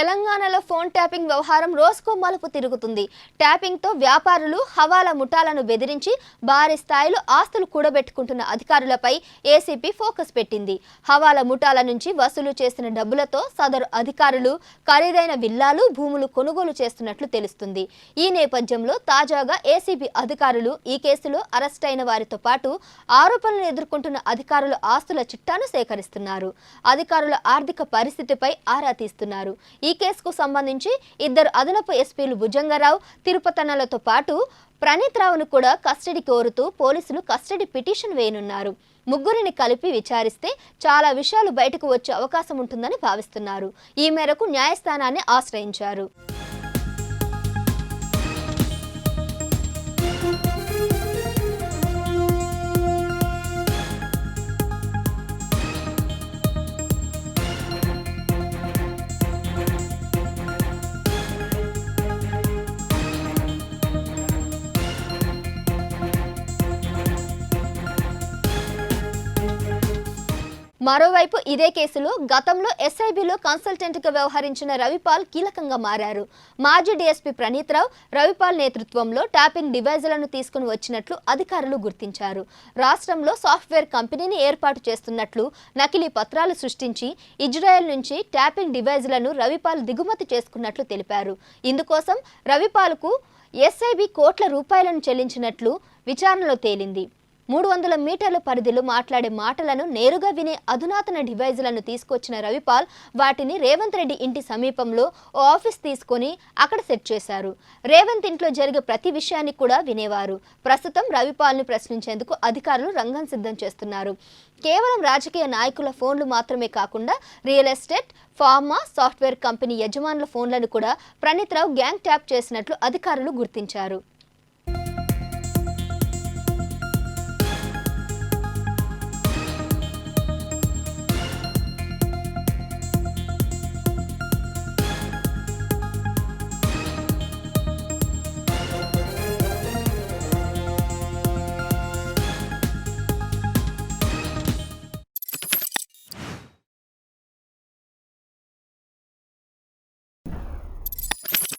తెలంగాణలో phone tapping వ్యవహారం రోజుకో మలుపు తిరుగుతుంది. ట్యాపింగ్తో వ్యాపారులు హవాలా ముఠాలను బెదిరించి భారీ స్థాయిలో ఆస్తులు కూడబెట్టుకుంటున్న అధికారులపై ఏసీపీ ఫోకస్ పెట్టింది. హవాలా ముఠాల నుంచి వసూలు చేసిన డబ్బులతో సదరు అధికారులు ఖరీదైన విల్లాలు, భూములు కొనుగోలు చేస్తున్నట్లు తెలుస్తుంది. ఈ నేపథ్యంలో తాజాగా ఏసీబీ అధికారులు ఈ కేసులో అరెస్ట్ అయిన వారితో పాటు ఆరోపణలు ఎదుర్కొంటున్న అధికారుల ఆస్తుల చిట్టాను సేకరిస్తున్నారు. అధికారుల ఆర్థిక పరిస్థితిపై ఆరా తీస్తున్నారు. ఈ కేసుకు సంబంధించి ఇద్దరు అదనపు ఎస్పీలు భుజంగరావు, తిరుపతన్నలతో పాటు ప్రణీత్ రావును కూడా కస్టడీ కోరుతూ పోలీసులు కస్టడీ పిటిషన్ వేయనున్నారు. ముగ్గురిని కలిపి విచారిస్తే చాలా విషయాలు బయటకు వచ్చే అవకాశం ఉంటుందని భావిస్తున్నారు. ఈ మేరకు న్యాయస్థానాన్ని ఆశ్రయించారు. మరోవైపు ఇదే కేసులో గతంలో ఎస్ఐబిలో కన్సల్టెంట్గా వ్యవహరించిన రవిపాల్ కీలకంగా మారారు. మాజీ డీఎస్పీ ప్రణీత్ రావు, రవిపాల్ నేతృత్వంలో ట్యాపింగ్ డివైజులను తీసుకుని వచ్చినట్లు అధికారులు గుర్తించారు. రాష్ట్రంలో సాఫ్ట్వేర్ కంపెనీని ఏర్పాటు చేస్తున్నట్లు నకిలీ పత్రాలు సృష్టించి ఇజ్రాయెల్ నుంచి ట్యాపింగ్ డివైజులను రవిపాల్ దిగుమతి చేసుకున్నట్లు తెలిపారు. ఇందుకోసం రవిపాల్కు ఎస్ఐబి కోట్ల రూపాయలను చెల్లించినట్లు విచారణలో తేలింది. 300 మీటర్ల పరిధిలో మాట్లాడే మాటలను నేరుగా వినే అధునాతన డివైజులను తీసుకొచ్చిన రవిపాల్ వాటిని రేవంత్ రెడ్డి ఇంటి సమీపంలో ఓ ఆఫీస్ తీసుకొని అక్కడ సెట్ చేశారు. రేవంత్ ఇంట్లో జరిగే ప్రతి విషయాన్ని కూడా వినేవారు. ప్రస్తుతం రవిపాల్ని ప్రశ్నించేందుకు అధికారులు రంగం సిద్ధం చేస్తున్నారు. కేవలం రాజకీయ నాయకుల ఫోన్లు మాత్రమే కాకుండా real estate, pharma, software company యజమానుల ఫోన్లను కూడా ప్రణీత్ రావు గ్యాంగ్ ట్యాప్ చేసినట్లు అధికారులు గుర్తించారు.